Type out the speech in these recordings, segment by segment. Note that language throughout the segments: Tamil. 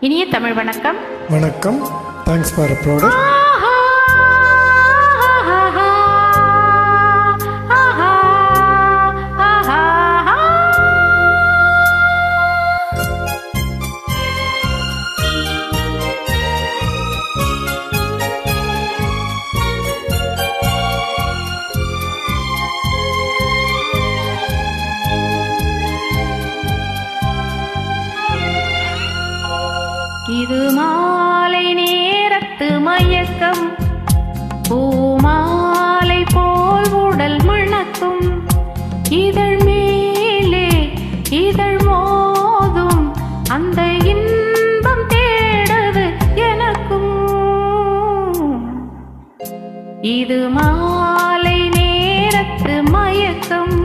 இனிய தமிழ் வணக்கம். வணக்கம். Thanks for product. இது மாலை நேரத்து மயக்கம், பூமாலை போல் உடல் மணக்கும், இதழ் மேலே இதழ் மோதும், அந்த இன்பம் தேடுது எனக்கும். இது மாலை நேரத்து மயக்கம்.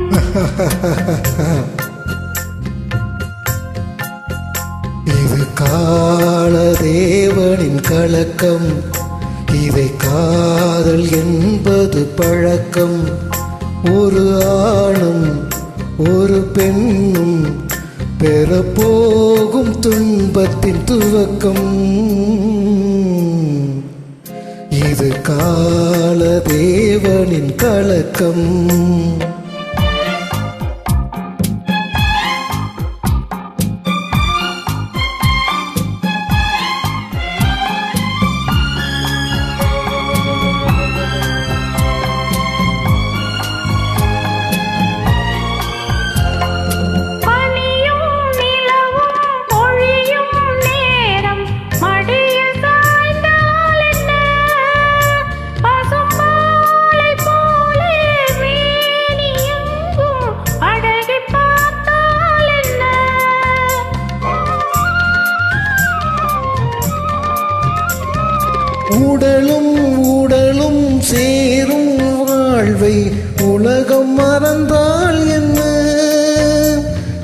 இது கால தேவனின் கலக்கம், இதை காதல் என்பது பழக்கம். ஒரு ஆணும் ஒரு பெண்ணும் பெறப்போகும் துன்பத்தின் துவக்கம். இது கால தேவனின் கலக்கம். உடலும் உடலும் சேரும் வாழ்வை உலகம் மறந்தால் என்ன?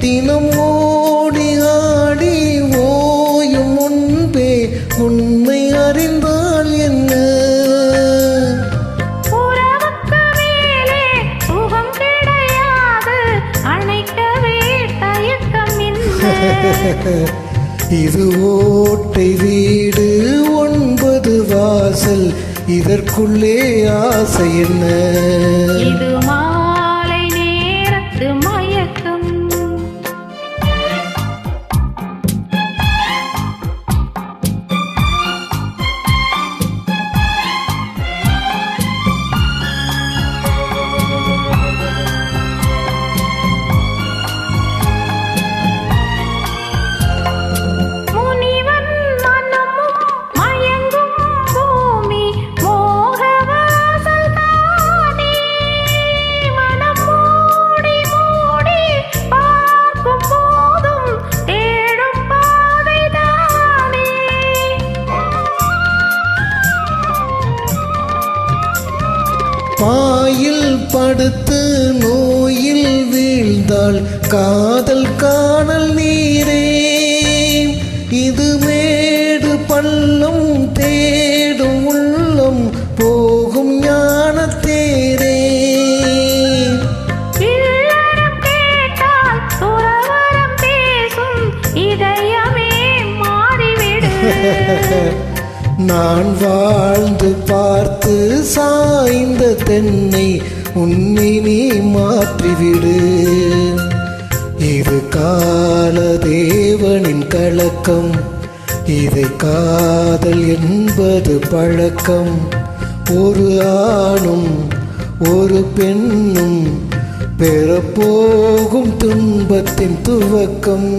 தினம் ஓடி ஆடி ஓயும் முன்பே உண்மை அறிந்தால் என்ன? உறவுக்கு மேலே சுகம் கிடையாது, அணைக்கவே தயக்கம் என்ன? இது ஓட்டை வீடு 9 வாசல், இதற்குள்ளே ஆசை என்ன? இது மாலை நேரத்து மயக்கம். பாயில் படுத்து நோயில் வீழ்ந்தாள் காதல் காணல் நீரே. இது மேடு பள்ளம் தேடும் உள்ளம் போகும் ஞானத்தேரே. நான் வாழ்ந்து பார்த்து சாய்ந்த தென்னை உன்னை நீ மாற்றிவிடு. இது கால தேவனின் கலக்கம், இதை காதல் என்பது பழக்கம். ஒரு ஆணும் ஒரு பெண்ணும் பெறப்போகும் துன்பத்தின் துவக்கம்.